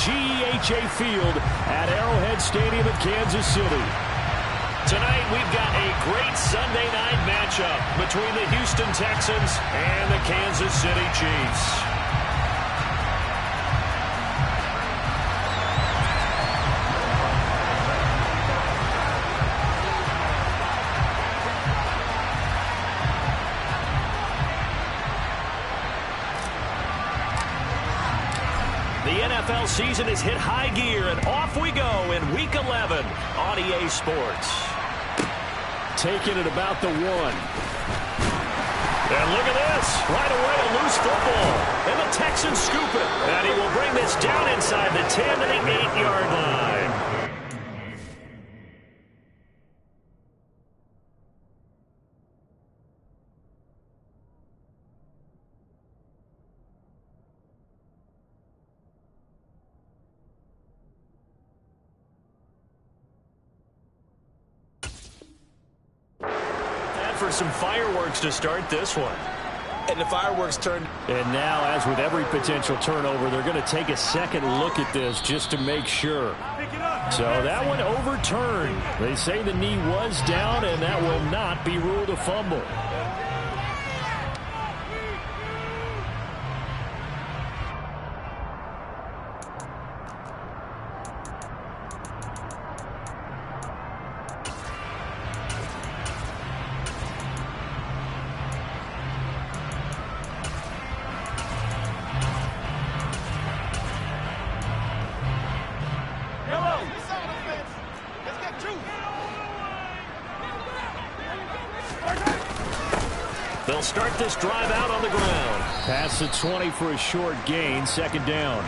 GEHA Field at Arrowhead Stadium in Kansas City. Tonight, we've got a great Sunday night matchup between the Houston Texans and the Kansas City Chiefs. The NFL season has hit high gear, and off we go in Week 11 on EA Sports. Taking it about the 1. And look at this. Right away, a loose football. And the Texans scoop it. And he will bring this down inside the 10 to the 8-yard line. For some fireworks to start this one. And the fireworks turned. And now, as with every potential turnover, they're going to take a second look at this just to make sure. So that one overturned. They say the knee was down, and that will not be ruled a fumble. They'll start this drive out on the ground. Pass the 20 for a short gain, second down.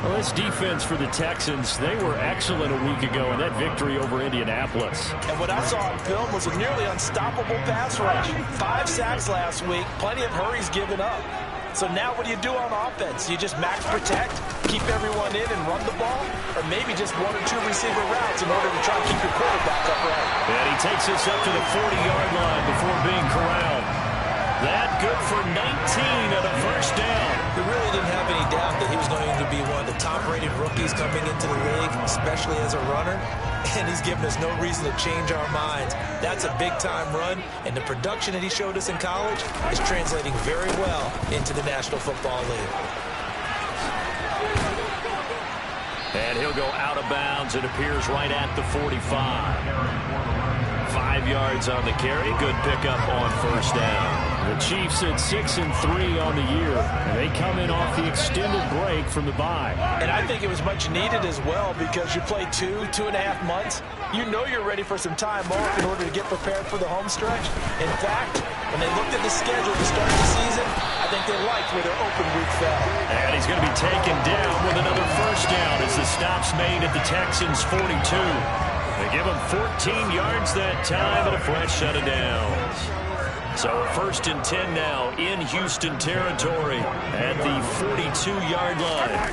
Well, this defense for the Texans, they were excellent a week ago in that victory over Indianapolis. And what I saw on film was a nearly unstoppable pass rush. 5 sacks last week, plenty of hurries given up. So now what do you do on offense? You just max protect, keep everyone in and run the ball, or maybe just 1 or 2 receiver routes in order to try to keep your quarterback upright. And he takes this up to the 40-yard line before being corralled. That good for 19 and a first down. We really didn't have any doubt that he was going to be one of the top-rated rookies coming into the league, especially as a runner. And he's given us no reason to change our minds. That's a big-time run, and the production that he showed us in college is translating very well into the National Football League. And he'll go out of bounds. It appears right at the 45. 5 yards on the carry. Good pickup on first down. The Chiefs at 6-3 on the year, and they come in off the extended break from the bye. And I think it was much needed as well because you play 2.5 months. You know you're ready for some time off in order to get prepared for the home stretch. In fact, when they looked at the schedule to start the season, I think they liked where their open week fell. And he's going to be taken down with another first down as the stop's made at the Texans' 42. They give him 14 yards that time and a fresh set of downs. So 1st and 10 now in Houston territory at the 42-yard line.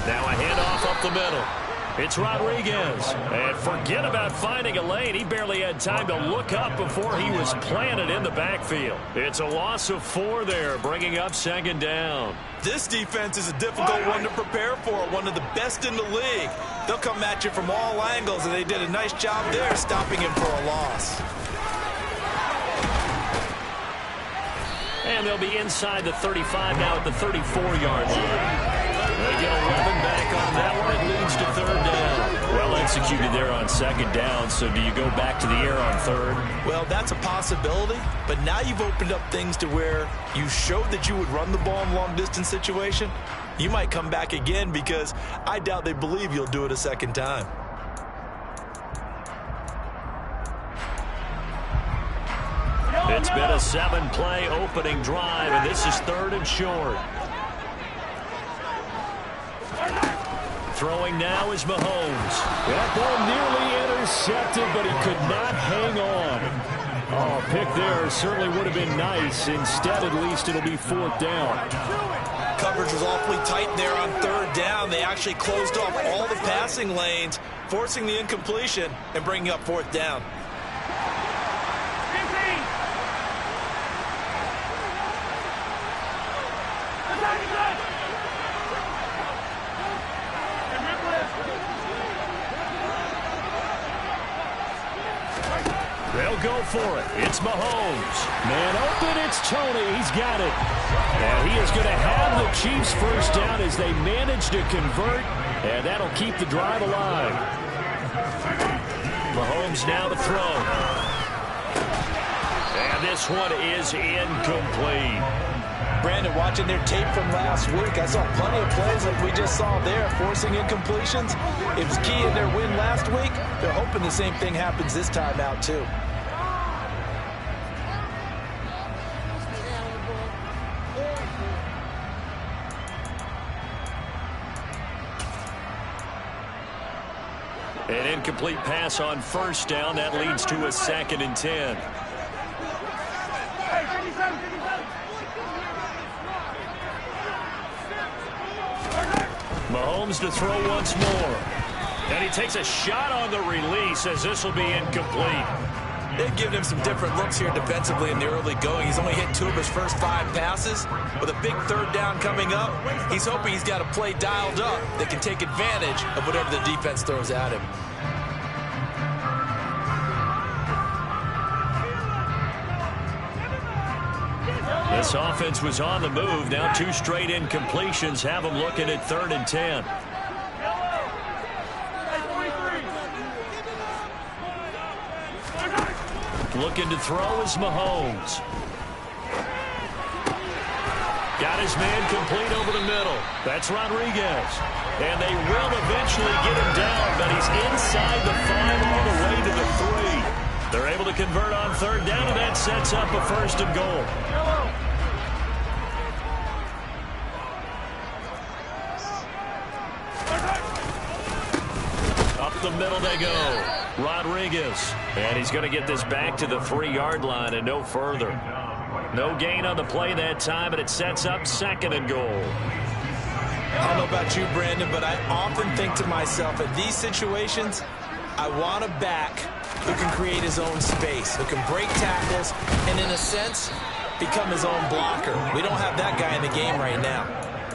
Now a handoff up the middle. It's Rodriguez. And forget about finding a lane. He barely had time to look up before he was planted in the backfield. It's a loss of 4 there, bringing up second down. This defense is a difficult one to prepare for, one of the best in the league. They'll come at you from all angles, and they did a nice job there stopping him for a loss. And they'll be inside the 35 now at the 34-yard line. They get 11 back on that one. It leads to third down. Well executed there on second down. So do you go back to the air on third? Well, that's a possibility. But now you've opened up things to where you showed that you would run the ball in long-distance situation. You might come back again because I doubt they believe you'll do it a second time. It's been a 7-play opening drive, and this is 3rd and short. Throwing now is Mahomes. That ball nearly intercepted, but he could not hang on. Oh, pick there certainly would have been nice. Instead, at least, it'll be 4th down. Coverage was awfully tight there on 3rd down. They actually closed off all the passing lanes, forcing the incompletion and bringing up 4th down. go for it. It's Mahomes. Man open, it's Tony. He's got it. And he is going to have the Chiefs first down as they manage to convert, and that'll keep the drive alive. Mahomes now to throw. And this one is incomplete. Brandon, watching their tape from last week, I saw plenty of plays like we just saw there, forcing incompletions. It was key in their win last week. They're hoping the same thing happens this time out, too. An incomplete pass on first down. That leads to a 2nd and 10. Mahomes to throw once more. And he takes a shot on the release as this will be incomplete. They've given him some different looks here defensively in the early going. He's only hit 2 of his first 5 passes. With a big 3rd down coming up, he's hoping he's got a play dialed up that can take advantage of whatever the defense throws at him. This offense was on the move. Now 2 straight incompletions have them looking at 3rd and 10. Looking to throw is Mahomes. Got his man complete over the middle. That's Rodriguez. And they will eventually get him down, but he's inside the 5 all the way to the 3. They're able to convert on 3rd down, and that sets up a 1st and goal. Up the middle they go. Rodriguez. And he's going to get this back to the 3-yard line and no further. No gain on the play that time, but it sets up 2nd and goal. I don't know about you, Brandon, but I often think to myself, in these situations, I want a back who can create his own space, who can break tackles, and in a sense, become his own blocker. We don't have that guy in the game right now.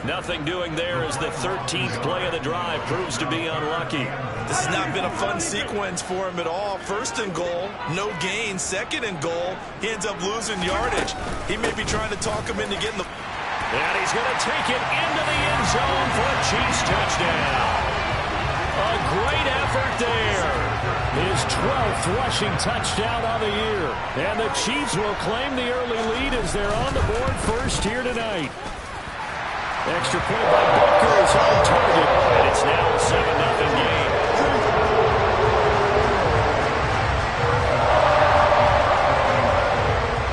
Nothing doing there as the 13th play of the drive proves to be unlucky. This has not been a fun sequence for him at all. 1st and goal, no gain. 2nd and goal, he ends up losing yardage. He may be trying to talk him into getting the... And he's going to take it into the end zone for a Chiefs touchdown. A great effort there. His 12th rushing touchdown on the year. And the Chiefs will claim the early lead as they're on the board first here tonight. Extra point by Butker is on target. And it's now a 7-0 game.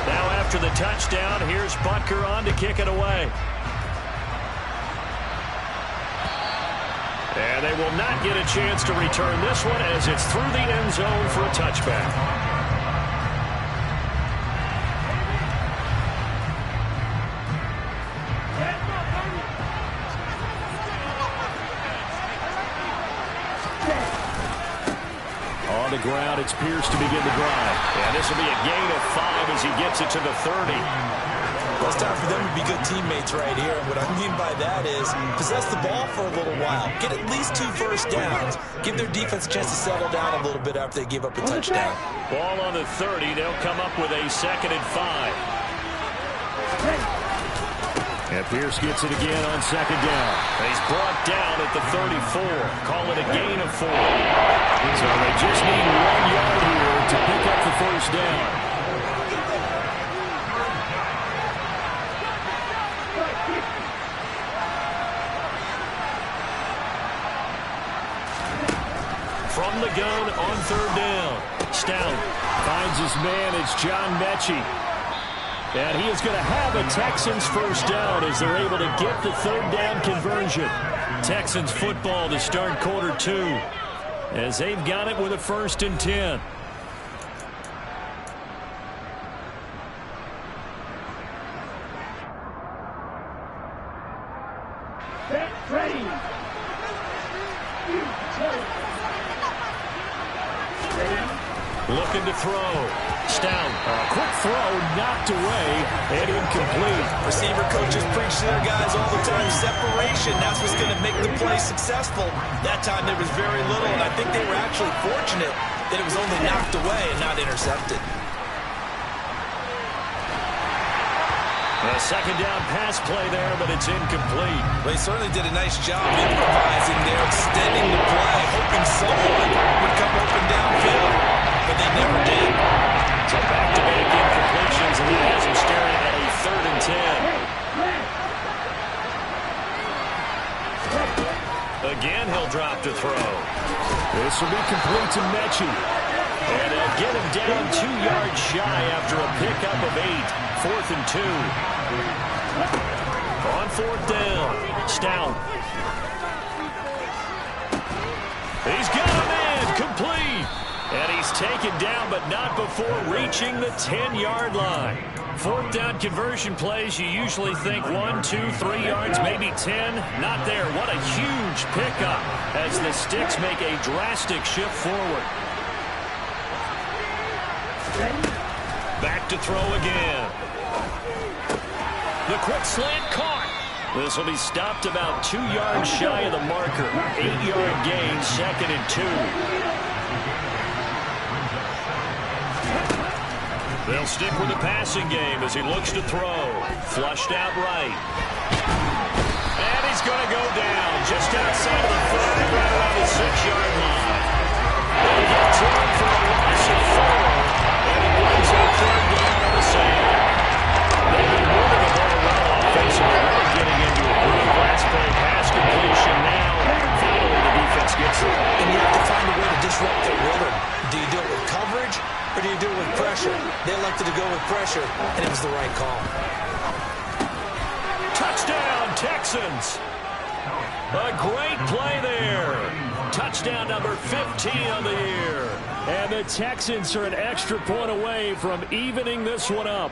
Now after the touchdown, here's Butker on to kick it away. And they will not get a chance to return this one as it's through the end zone for a touchback. On the ground, it's Pierce to begin the drive. And this will be a gain of 5 as he gets it to the 30. Well, it's time for them to be good teammates right here. And what I mean by that is possess the ball for a little while. Get at least 2 first downs. Give their defense a chance to settle down a little bit after they give up a touchdown. Ball on the 30. They'll come up with a 2nd and 5. And Pierce gets it again on 2nd down. And he's brought down at the 34. Call it a gain of 4. So they just need 1 yard here to pick up the first down. From the gun on 3rd down. Stout finds his man. It's John Mechie. And he is going to have a Texans first down as they're able to get the 3rd down conversion. Texans football to start quarter 2 as they've got it with a 1st and 10. Ready. Looking to throw. Stout. A quick throw knocked away and incomplete. Receiver coaches preach to their guys all the time. Separation, that's what's going to make the play successful. That time there was very little, and I think they were actually fortunate that it was only knocked away and not intercepted. A second down pass play there, but it's incomplete. Well, he certainly did a nice job improvising there, extending the play, hoping someone would come open downfield, but they never did. So back-to-back incompletions, and that has him staring at a 3rd and 10. Again, he'll drop to throw. This will be complete to Mechie. And they'll get him down 2 yards shy after a pickup of 8. 4th and 2. On 4th down, Stout. He's got a man, complete. And he's taken down, but not before reaching the 10-yard line. 4th down conversion plays, you usually think 1, 2, 3 yards, maybe 10. Not there. What a huge pickup as the Sticks make a drastic shift forward. Back to throw again. The quick slant caught. This will be stopped about 2 yards shy of the marker. 8-yard gain, 2nd and 2. They'll stick with the passing game as he looks to throw. Flushed out right. And he's going to go down just outside of the 5, right around the 6-yard line. They get to him for a loss of 4. And it brings up 3rd down on the sand. They've been moving the ball well offensively, really getting into a groove. Last play pass completion now. Finally the defense gets it. And you have to find a way to disrupt their rhythm. Do you do it with coverage or do you do it with pressure? They elected to go with pressure, and it was the right call. Touchdown, Texans. A great play there. Touchdown number 15 on the year. And the Texans are an extra point away from evening this one up.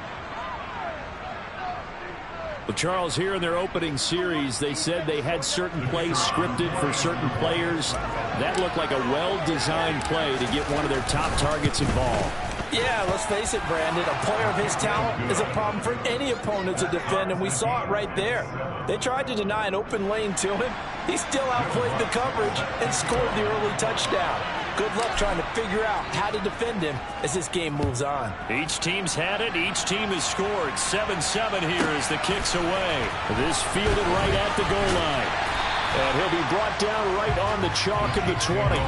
Well, Charles, here in their opening series, they said they had certain plays scripted for certain players. That looked like a well-designed play to get one of their top targets involved. Yeah, let's face it, Brandon. A player of his talent is a problem for any opponent to defend, and we saw it right there. They tried to deny an open lane to him. He still outplayed the coverage and scored the early touchdown. Good luck trying to figure out how to defend him as this game moves on. Each team's had it. Each team has scored. 7-7 here as the kick's away. This fielded right at the goal line. And he'll be brought down right on the chalk of the 20.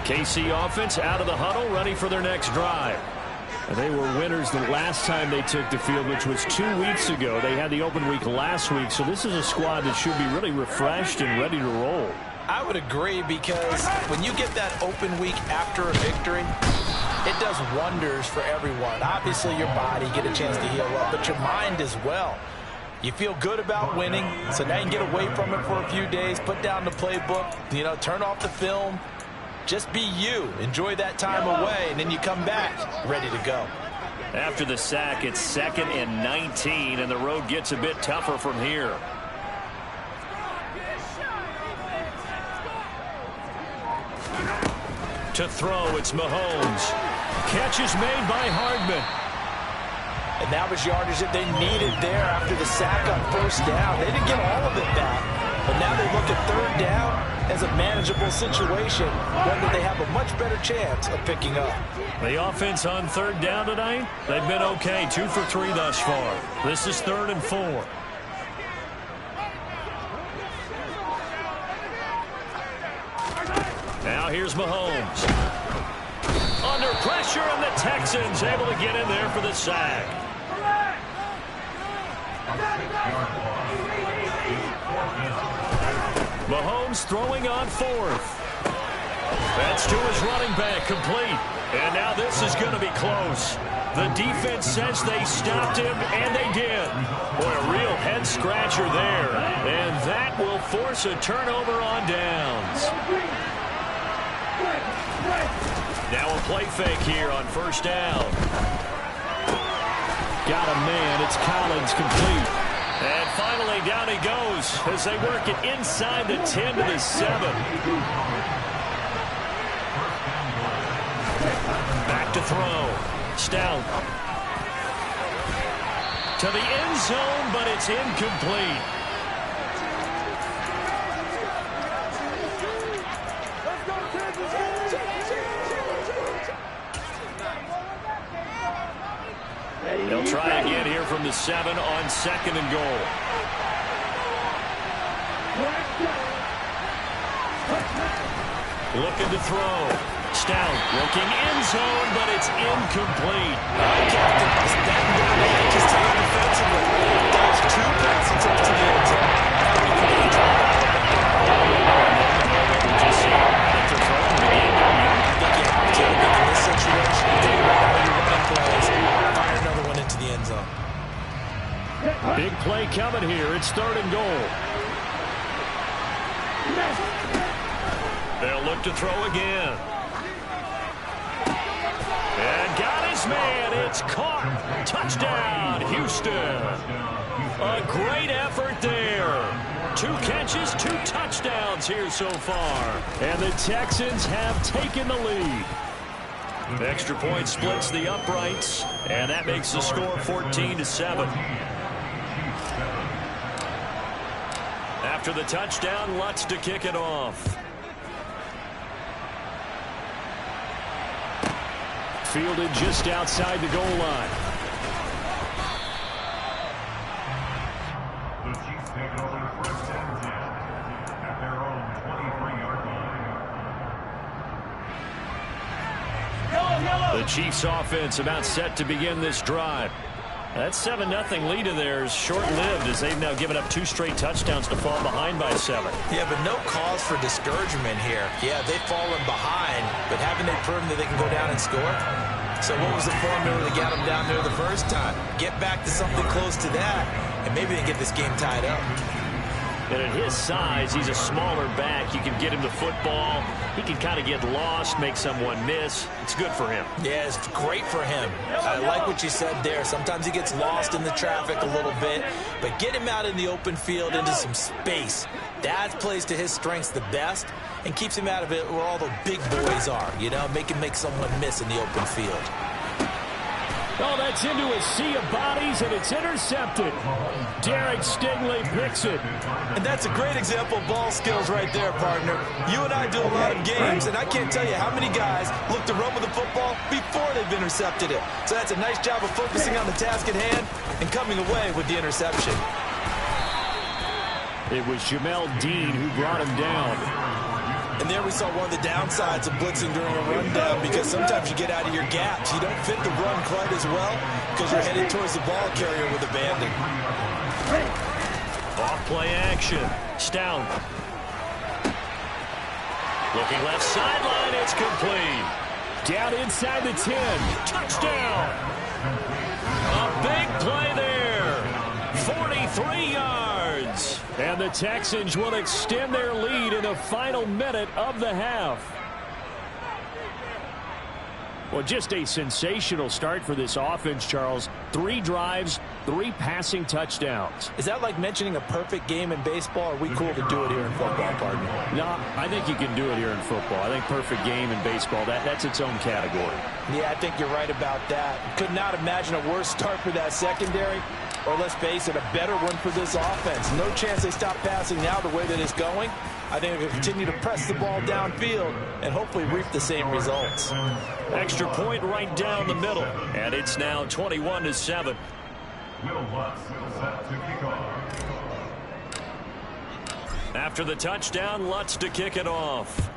KC offense out of the huddle, ready for their next drive. And they were winners the last time they took the field, which was 2 weeks ago. They had the open week last week, so this is a squad that should be really refreshed and ready to roll. I would agree, because when you get that open week after a victory, it does wonders for everyone. Obviously, your body get a chance to heal up, but your mind as well. You feel good about winning, so now you can get away from it for a few days, put down the playbook, turn off the film. Just be you. Enjoy that time away, and then you come back ready to go. After the sack, it's 2nd and 19, and the road gets a bit tougher from here. To throw, it's Mahomes. Catch is made by Hardman. And that was yardage that they needed there after the sack on 1st down. They didn't get all of it back, but now they look at 3rd down as a manageable situation, one that they have a much better chance of picking up. The offense on 3rd down tonight, they've been okay, 2 for 3 thus far. This is 3rd and 4. Now here's Mahomes. Under pressure, and the Texans able to get in there for the sack. Mahomes throwing on 4th. That's to his running back, complete. And now this is going to be close. The defense says they stopped him, and they did. Boy, a real head-scratcher there. And that will force a turnover on downs. Now a play fake here on 1st down. Got a man. It's Collins, complete. And finally, down he goes as they work it inside the 10 to the 7. throw. Stout. To the end zone, but it's incomplete. They'll try again here from the 7 on 2nd and goal. Looking to throw. Stout looking end zone, but it's incomplete. Captain, that guy just taking defensively. That's 2 passes up to the end zone. Now we can get a try. Just see if they're throwing the game. I think you have to. I think in this situation, you take it right out of your running plays, fire another one into the end zone. Big play coming here. It's 3rd and goal. They'll look to throw again. And got his man. It's caught. Touchdown, Houston. A great effort there. 2 catches, 2 touchdowns here so far. And the Texans have taken the lead. Extra point splits the uprights, and that makes the score 14-7. After the touchdown, Lutz to kick it off. Fielded just outside the goal line. The Chiefs take it over the first and 10 at their own 23-yard line. The Chiefs offense about set to begin this drive. That 7-0 lead of theirs short-lived as they've now given up 2 straight touchdowns to fall behind by 7. Yeah, but no cause for discouragement here. Yeah, they've fallen behind, but haven't they proven that they can go down and score? So what was the formula that got them down there the first time? Get back to something close to that, and maybe they get this game tied up. And at his size, he's a smaller back. You can get him the football. He can kind of get lost, make someone miss. It's good for him. Yeah, it's great for him. I like what you said there. Sometimes he gets lost in the traffic a little bit, but get him out in the open field into some space. That plays to his strengths the best and keeps him out of it where all the big boys are, you know, make him make someone miss in the open field. Oh, that's into a sea of bodies, and it's intercepted. Derek Stingley picks it. And that's a great example of ball skills right there, partner. You and I do a lot of games, and I can't tell you how many guys look to run with the football before they've intercepted it. So that's a nice job of focusing on the task at hand and coming away with the interception. It was Jamel Dean who brought him down. And there we saw one of the downsides of blitzing during a rundown, because sometimes you get out of your gaps. You don't fit the run quite as well because you're headed towards the ball carrier with abandon. Off play action. Stout. Looking left sideline. It's complete. Down inside the 10. Touchdown. A big play there. 43 yards. And the Texans will extend their lead in the final minute of the half. Well, just a sensational start for this offense, Charles. 3 drives, 3 passing touchdowns. Is that like mentioning a perfect game in baseball? Or are we cool to do it here in football, partner? No, I think you can do it here in football. I think perfect game in baseball, that's its own category. Yeah, I think you're right about that. Could not imagine a worse start for that secondary. Or let's face it, a better one for this offense. No chance they stop passing now the way that it's going. I think they'll continue to press the ball downfield and hopefully reap the same results. Extra point right down the middle. And it's now 21-7. Will Lutz set to kick off. After the touchdown, Lutz to kick it off.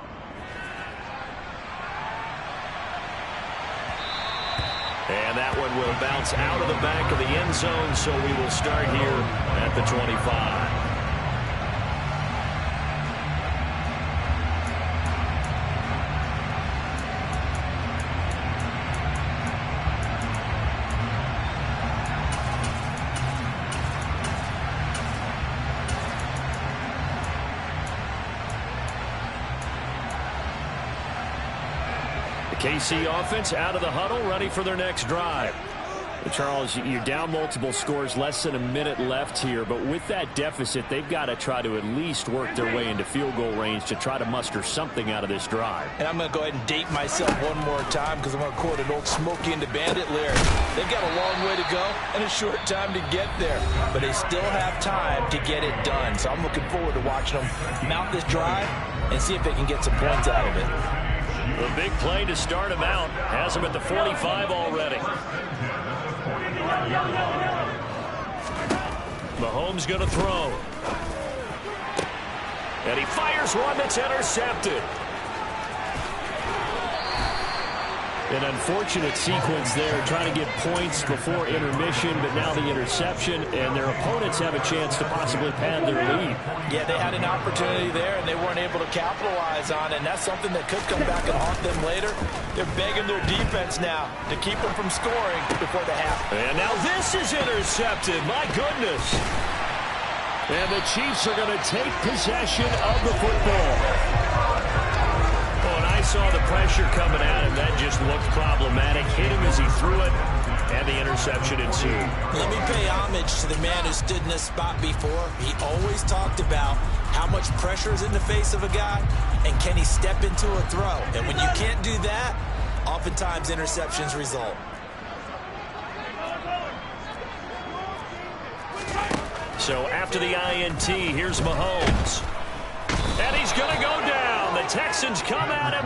And that one will bounce out of the back of the end zone, so we will start here at the 25. KC offense out of the huddle, ready for their next drive. Charles, you're down multiple scores, less than a minute left here, but with that deficit, they've got to try to at least work their way into field goal range to try to muster something out of this drive. And I'm going to go ahead and date myself one more time because I'm going to quote an old Smokey and the Bandit lyric. They've got a long way to go and a short time to get there, but they still have time to get it done. So I'm looking forward to watching them mount this drive and see if they can get some points out of it. The big play to start him out has him at the 45 already. Mahomes going to throw. And he fires one that's intercepted. An unfortunate sequence there, trying to get points before intermission, but now the interception, and their opponents have a chance to possibly pad their lead. Yeah, they had an opportunity there, and they weren't able to capitalize on it, and that's something that could come back and haunt them later. They're begging their defense now to keep them from scoring before the half. And now this is intercepted. My goodness. And the Chiefs are going to take possession of the football. I saw the pressure coming at him. That just looked problematic. Hit him as he threw it, and the interception ensued. Let me pay homage to the man who stood in this spot before. He always talked about how much pressure is in the face of a guy, and can he step into a throw. And when you can't do that, oftentimes interceptions result. So after the INT, here's Mahomes. And he's going to go down. The Texans come at him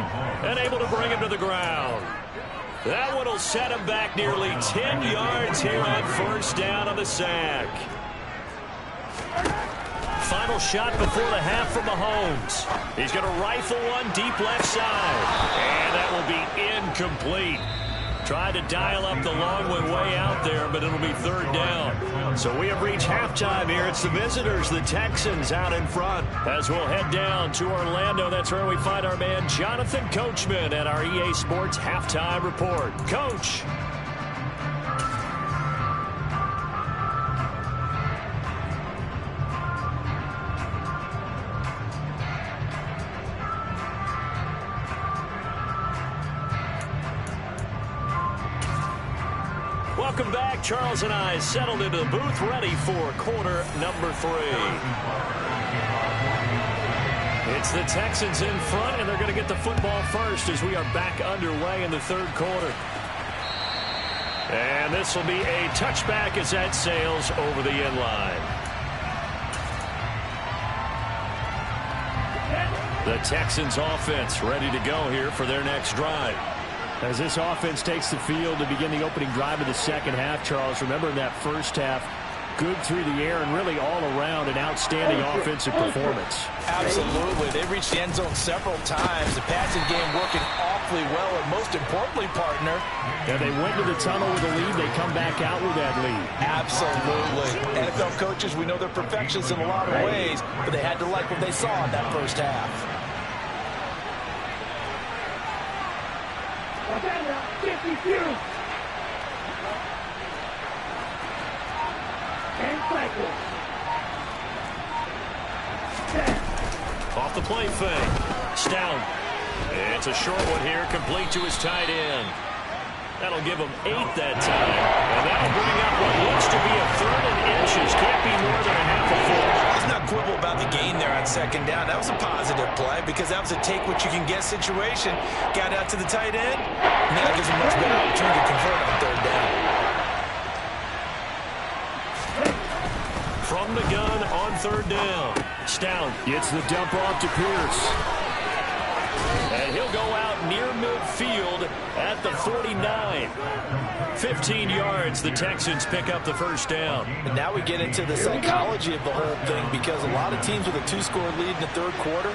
and able to bring him to the ground. That one will set him back nearly 10 yards here on first down on the sack. Final shot before the half from Mahomes. He's going to rifle one deep left side. And that will be incomplete. Tried to dial up the long way out there, but it'll be third down. So we have reached halftime here. It's the visitors, the Texans, out in front. As we'll head down to Orlando, that's where we find our man Jonathan Coachman at our EA Sports Halftime Report. Coach. Welcome back. Charles and I settled into the booth, ready for quarter number 3. It's the Texans in front, and they're going to get the football first as we are back underway in the third quarter. And this will be a touchback as that sails over the end line. The Texans offense ready to go here for their next drive. As this offense takes the field to begin the opening drive of the second half, Charles, remember in that first half, good through the air and really all around an outstanding offensive performance. Absolutely. They reached the end zone several times. The passing game working awfully well, and most importantly, partner. Yeah, they went to the tunnel with a lead. They come back out with that lead. Absolutely. NFL coaches, we know they're perfectionists in a lot of ways, but they had to like what they saw in that first half. Off the play fake. Stout. It's a short one here, complete to his tight end. That'll give him 8 that time. And that'll bring up what looks to be a 3rd and inches. Can't be more than a half a foot. Let's not quibble about the gain there on second down. That was a positive play because that was a take-what-you-can-get situation. Got out to the tight end. Now that gives him a much better opportunity to convert on third down. From the gun on third down. Stout gets the dump off to Pierce. And he'll go out near midfield at the 49. 15 yards, the Texans pick up the first down. And now we get into the psychology of the whole thing, because a lot of teams with a 2-score lead in the third quarter,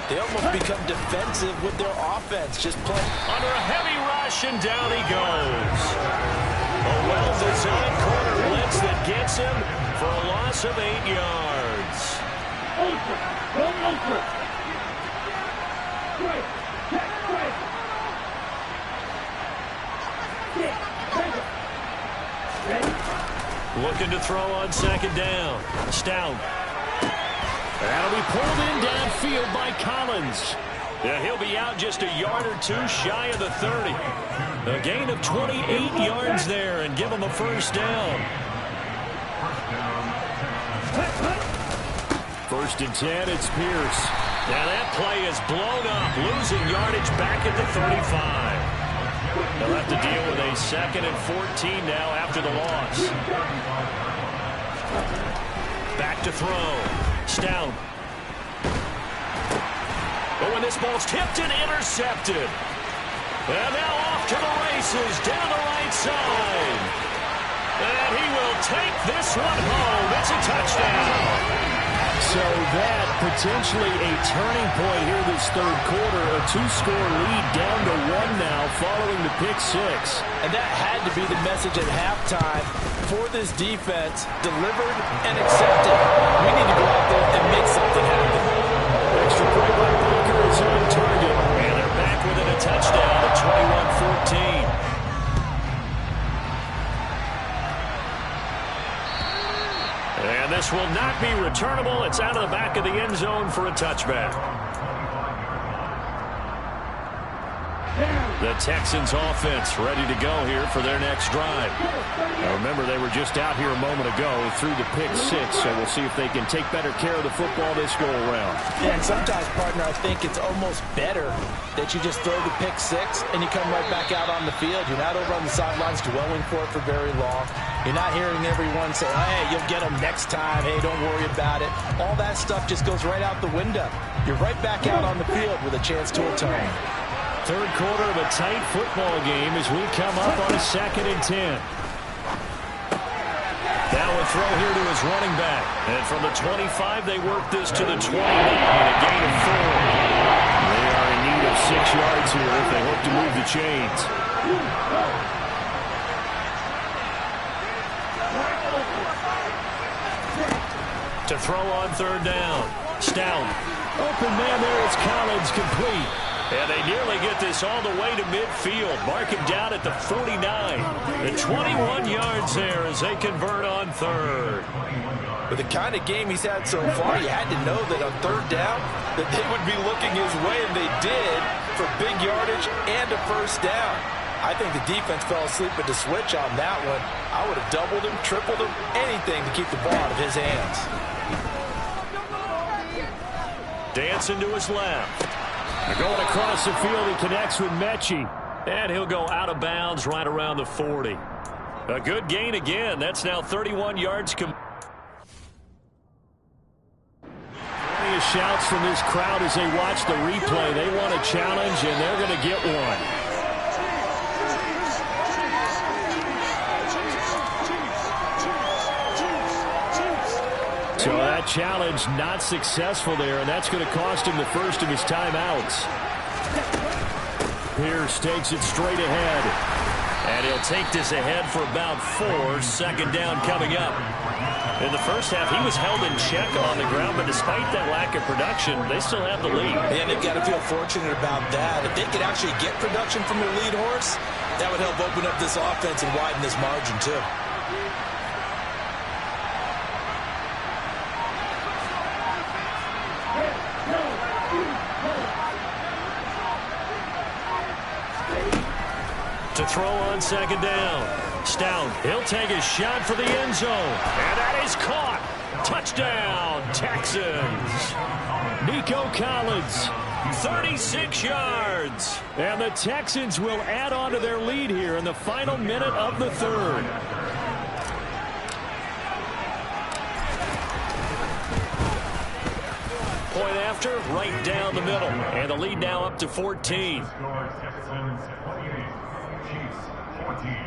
they almost become defensive with their offense. Just play under a heavy rush, and down he goes. A well-designed corner blitz that gets him for a loss of 8 yards. Looking to throw on second down. Stout. That'll be pulled in downfield by Collins. Yeah, he'll be out just a yard or two shy of the 30. A gain of 28 yards there and give him a first down. First and 10, it's Pierce. Now that play is blown up, losing yardage back at the 35. They'll have to deal with a 2nd and 14 now after the loss. Back to throw. Stout. But when this ball's tipped and intercepted. And now off to the races down the right side. And he will take this one home. It's a touchdown. So that potentially a turning point here this third quarter. A 2-score lead down to 1 now following the pick 6. And that had to be the message at halftime for this defense. Delivered and accepted. We need to go out there and make something happen. Extra point by Booker is on target. And they're back within a touchdown at 21-14. And this will not be returnable. It's out of the back of the end zone for a touchback. The Texans offense ready to go here for their next drive. Now remember, they were just out here a moment ago through the pick 6, so we'll see if they can take better care of the football this go around. Yeah, and sometimes, partner, I think it's almost better that you just throw the pick 6 and you come right back out on the field. You're not over on the sidelines dwelling for it for very long. You're not hearing everyone say, hey, you'll get them next time. Hey, don't worry about it. All that stuff just goes right out the window. You're right back out on the field with a chance to atone. Third quarter of a tight football game as we come up on a 2nd and 10. Now a throw here to his running back. And from the 25, they work this to the 29, a gain of 4. They are in need of 6 yards here if they hope to move the chains. To throw on third down. Stout. Open man there is Collins, complete. And they nearly get this all the way to midfield. Mark him down at the 49. The 21 yards there as they convert on third. With the kind of game he's had so far, you had to know that on third down that they would be looking his way, and they did, for big yardage and a first down. I think the defense fell asleep at the switch on that one. I would have doubled him, tripled him, anything to keep the ball out of his hands. Dancing to his left. Going across the field, he connects with Mechie. And he'll go out of bounds right around the 40. A good gain again. That's now 31 yards. Plenty of shouts from this crowd as they watch the replay. They want a challenge, and they're going to get one. So that challenge not successful there, and that's going to cost him the first of his timeouts. Pierce takes it straight ahead. And he'll take this ahead for about 4. Second down coming up. In the first half, he was held in check on the ground, but despite that lack of production, they still have the lead. And they've got to feel fortunate about that. If they could actually get production from their lead horse, that would help open up this offense and widen this margin, too. To throw on second down. Stout, he'll take a shot for the end zone. And that is caught. Touchdown, Texans. Nico Collins. 36 yards. And the Texans will add on to their lead here in the final minute of the third. Point after, right down the middle. And the lead now up to 14. Score Texans 28, Chiefs 14.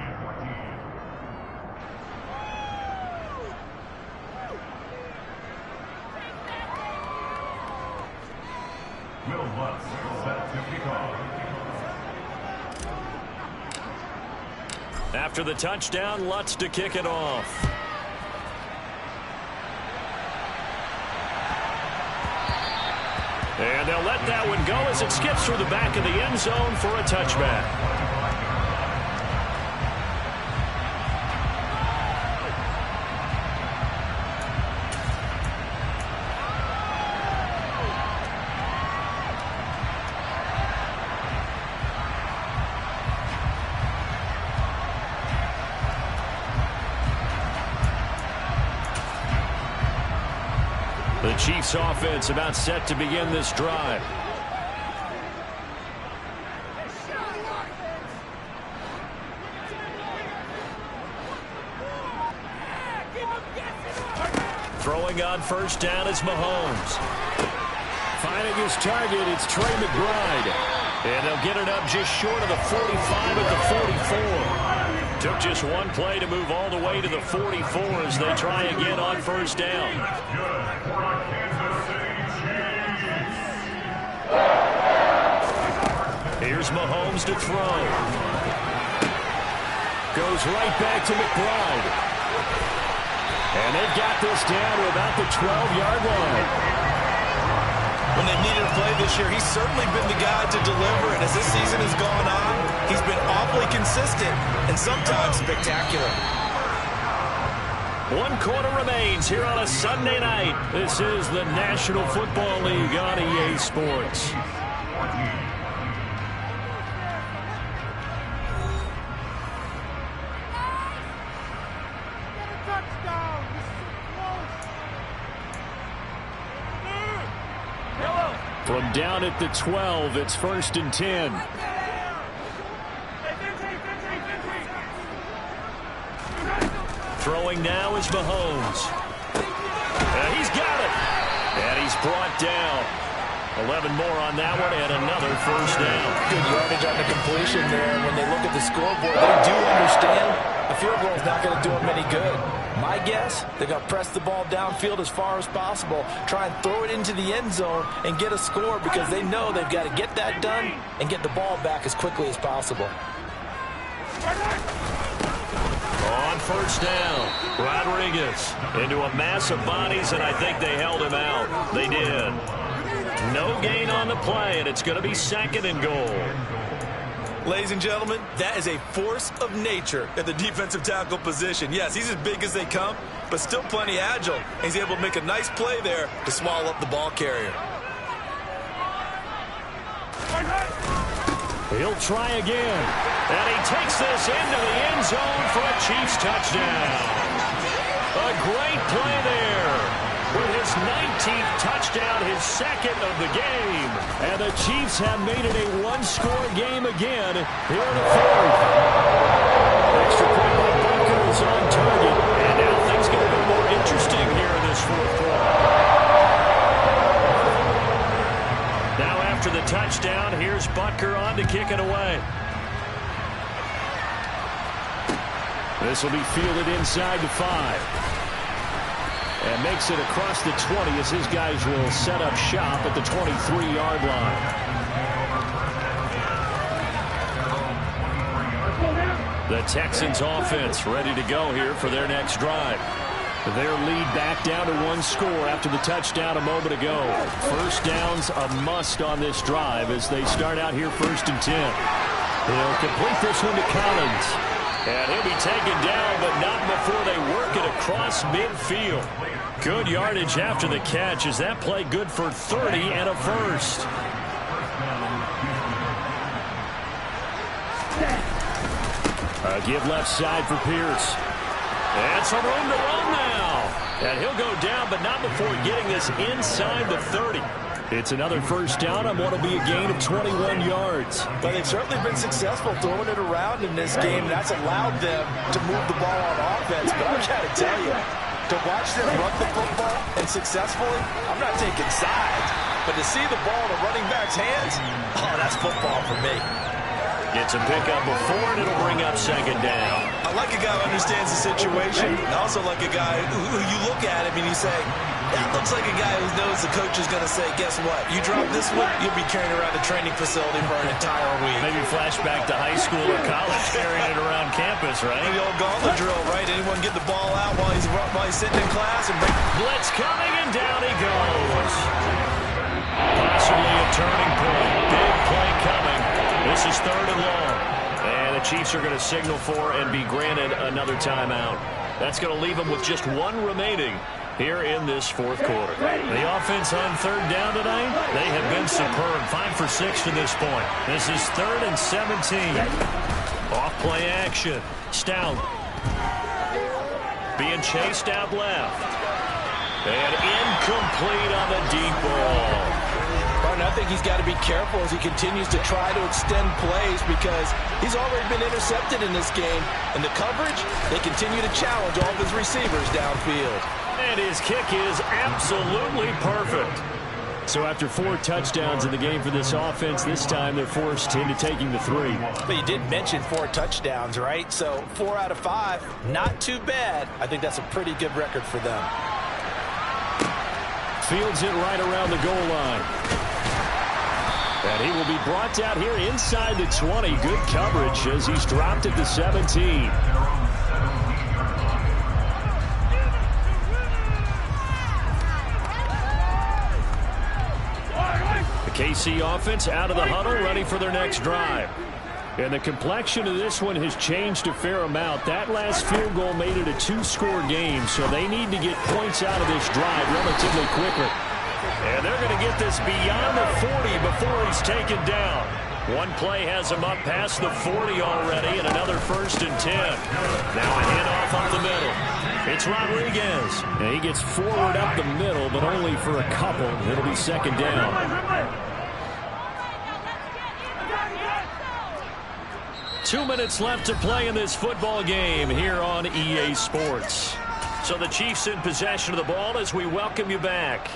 Will Lutz set to kick off. After the touchdown, Lutz to kick it off. And they'll let that one go as it skips through the back of the end zone for a touchback. Chiefs offense about set to begin this drive. Throwing on first down is Mahomes. Finding his target, it's Trey McBride. And they'll get it up just short of the 45 at the 44. Took just one play to move all the way to the 44 as they try again on first down. Here's Mahomes to throw. Goes right back to McBride. And they've got this down to about the 12-yard line. When they needed a play this year, he's certainly been the guy to deliver. And as this season has gone on, he's been awfully consistent and sometimes spectacular. 1 quarter remains here on a Sunday night. This is the National Football League on EA Sports. From down at the 12, it's 1st and 10. Throwing now is Mahomes. And he's got it. And he's brought down. 11 more on that one and another first down. Good yardage on the completion there. When they look at the scoreboard, they do understand a field goal is not going to do them any good. My guess, they're going to press the ball downfield as far as possible, try and throw it into the end zone and get a score because they know they've got to get that done and get the ball back as quickly as possible. On first down, Rodriguez into a mass of bodies, and I think they held him out. They did. No gain on the play, and it's going to be 2nd and goal. Ladies and gentlemen, that is a force of nature at the defensive tackle position. Yes, he's as big as they come, but still plenty agile. And he's able to make a nice play there to swallow up the ball carrier. He'll try again. And he takes this into the end zone for a Chiefs touchdown. A great play there. With his 19th touchdown, his 2nd of the game. And the Chiefs have made it a one-score game again here in the 4th. Extra point by Bunker is on target. And now things get a bit more interesting here in this 4th quarter. Now after the touchdown, here's Butker on to kick it away. This will be fielded inside the 5. And makes it across the 20 as his guys will set up shop at the 23-yard line. The Texans offense ready to go here for their next drive. Their lead back down to 1 score after the touchdown a moment ago. First down's a must on this drive as they start out here 1st and 10. They'll complete this one to Collins. And he'll be taken down, but not before they work it across midfield. Good yardage after the catch. Is that play good for 30 and a first? A give left side for Pierce. And some room to run now. And he'll go down, but not before getting this inside the 30. It's another first down on what will be a gain of 21 yards. But they've certainly been successful throwing it around in this game. That's allowed them to move the ball on offense. But I've got to tell you, to watch them run the football and successfully, I'm not taking sides. But to see the ball in a running back's hands, oh, that's football for me. Gets a pickup before, and it'll bring up 2nd down. I like a guy who understands the situation. I also like a guy who you look at him and you say, that looks like a guy who knows the coach is going to say, guess what? You drop this one, you'll be carrying around the training facility for an entire week. Maybe flashback to high school or college, carrying it around campus, right? The old gauntlet drill, right? Anyone get the ball out while he's sitting in class? And blitz coming, and down he goes. Possibly a turning point. Big play coming. This is 3rd and long. And the Chiefs are going to signal for and be granted another timeout. That's going to leave them with just 1 remaining here in this 4th quarter. The offense on 3rd down tonight, they have been superb. 5 for 6 to this point. This is 3rd and 17. Off play action. Stout being chased out left. And incomplete on the deep ball. Martin, I think he's got to be careful as he continues to try to extend plays because he's already been intercepted in this game. And the coverage, they continue to challenge all of his receivers downfield. And his kick is absolutely perfect. So after 4 touchdowns in the game for this offense, this time they're forced into taking the 3. But you did mention 4 touchdowns, right? So 4 out of 5, not too bad. I think that's a pretty good record for them. Fields it right around the goal line. And he will be brought down here inside the 20. Good coverage as he's dropped at the 17. KC offense out of the huddle, ready for their next drive. And the complexion of this one has changed a fair amount. That last field goal made it a 2-score game, so they need to get points out of this drive relatively quickly. And they're going to get this beyond the 40 before he's taken down. One play has him up past the 40 already, and another 1st and 10. Now a handoff up the middle. It's Rodriguez. And he gets forward up the middle, but only for a couple. It'll be 2nd down. 2 minutes left to play in this football game here on EA Sports. So the Chiefs in possession of the ball as we welcome you back.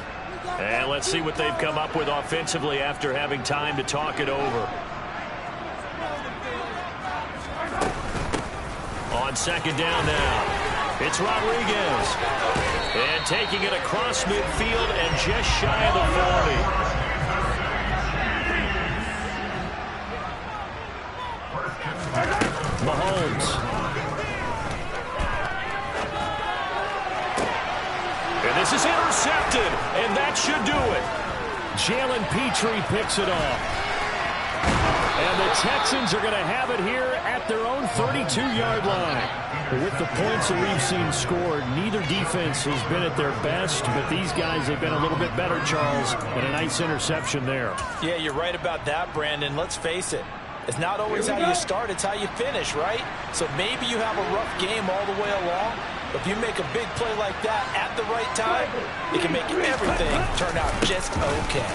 And let's see what they've come up with offensively after having time to talk it over. On 2nd down now, it's Rodriguez. And taking it across midfield and just shy of the 40. Mahomes. And this is intercepted, and that should do it. Jalen Petrie picks it off. And the Texans are going to have it here at their own 32-yard line. With the points that we've seen scored, neither defense has been at their best, but these guys have been a little bit better, Charles, and a nice interception there. Yeah, you're right about that, Brandon. Let's face it. It's not always how you start, it's how you finish, right? So maybe you have a rough game all the way along, but if you make a big play like that at the right time, it can make everything turn out just okay.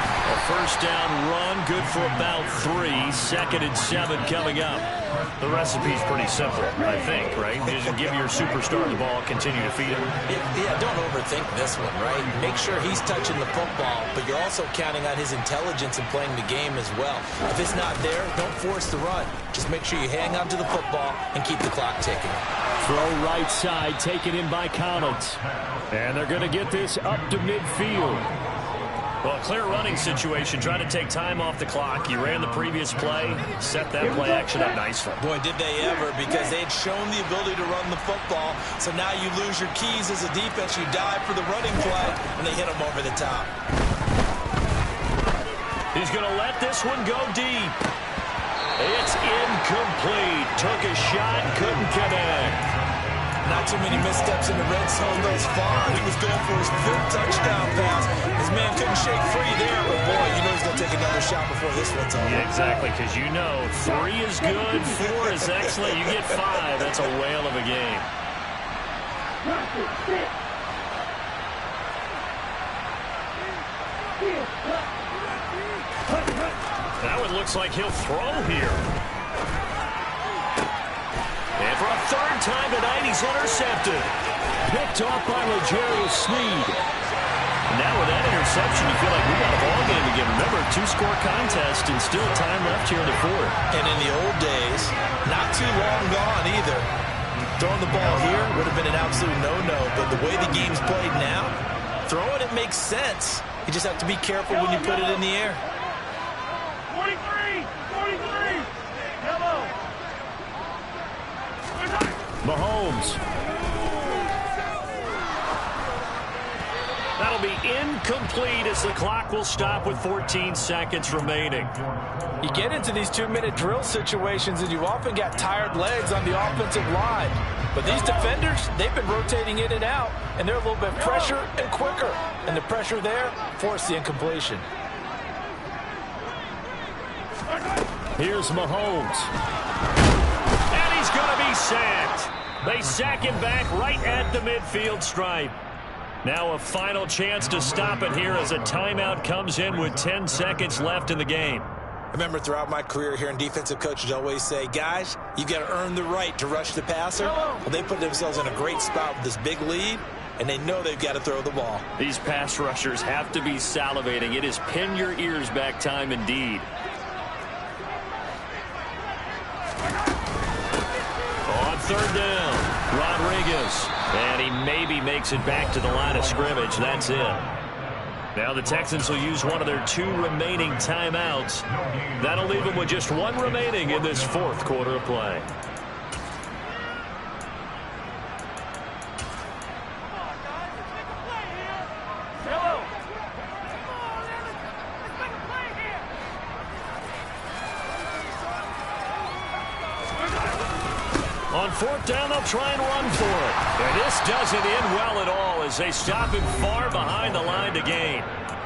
A 1st down run, good for about 3. 2nd and 7 coming up. The recipe's pretty simple, I think, right? Just give your superstar the ball, continue to feed him. Yeah, don't overthink this one, right? Make sure he's touching the football, but you're also counting on his intelligence in playing the game as well. If it's not there, don't force the run. Just make sure you hang on to the football and keep the clock ticking. Throw right side, taken in by Collins. And they're going to get this up to midfield. Well, a clear running situation, trying to take time off the clock. You ran the previous play, set that play action up nicely. Boy, did they ever, because they had shown the ability to run the football. So now you lose your keys as a defense. You dive for the running play, and they hit them over the top. He's going to let this one go deep. It's incomplete. Took a shot, couldn't connect. Not too many missteps in the red zone thus far. He was going for his 5th touchdown pass. His man couldn't shake free there, but boy, you know he's going to take another shot before this one's over. Yeah, exactly, because you know 3 is good, 4 is excellent. You get 5, that's a whale of a game. That one looks like he'll throw here. And for a 3rd time tonight, he's intercepted. Picked off by L'Jarius Sneed. Now with that interception, you feel like we got a ball game again. Remember, 2-score contest and still time left here in the 4th. And in the old days, not too long gone either. Throwing the ball here would have been an absolute no-no, but the way the game's played now, throwing it makes sense. You just have to be careful when you put it in the air. 43! 43! Hello! Mahomes. That'll be incomplete as the clock will stop with 14 seconds remaining. You get into these 2-minute drill situations and you often got tired legs on the offensive line. But these defenders, they've been rotating in and out, and they're a little bit fresher and quicker. And the pressure there forced the incompletion. Here's Mahomes. And he's going to be sacked. They sack him back right at the midfield stripe. Now a final chance to stop it here as a timeout comes in with 10 seconds left in the game. I remember throughout my career hearing defensive coaches always say, guys, you got to earn the right to rush the passer. Well, they put themselves in a great spot with this big lead, and they know they've got to throw the ball. These pass rushers have to be salivating. It is pin your ears back time indeed. On third down, Rodriguez. And he maybe makes it back to the line of scrimmage. That's it. Now the Texans will use one of their 2 remaining timeouts. That'll leave them with just 1 remaining in this 4th quarter of play. On 4th down, they'll try and run for it. And this doesn't end well at all as they stop him far behind the line to gain.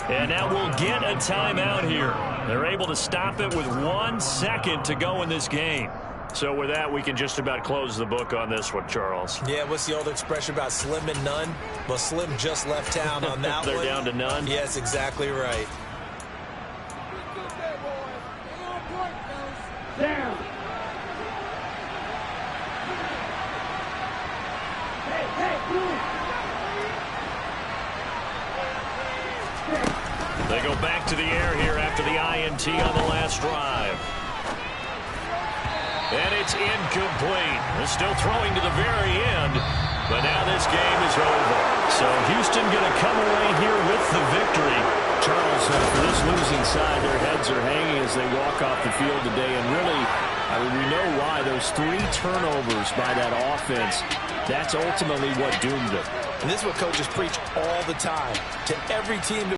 And now we'll get a timeout here. They're able to stop it with 1 second to go in this game. So with that, we can just about close the book on this one, Charles. Yeah, what's the old expression about slim and none? Well, Slim just left town on that They're one. down to none? Yes, exactly right. Down. They go back to the air here after the INT on the last drive. And it's incomplete. They're still throwing to the very end, but now this game is over. So Houston going to come away here with the victory. Charles, for this losing side, their heads are hanging as they walk off the field today. And really, I mean, we know why. Those 3 turnovers by that offense, that's ultimately what doomed them. And this is what coaches preach all the time to every team.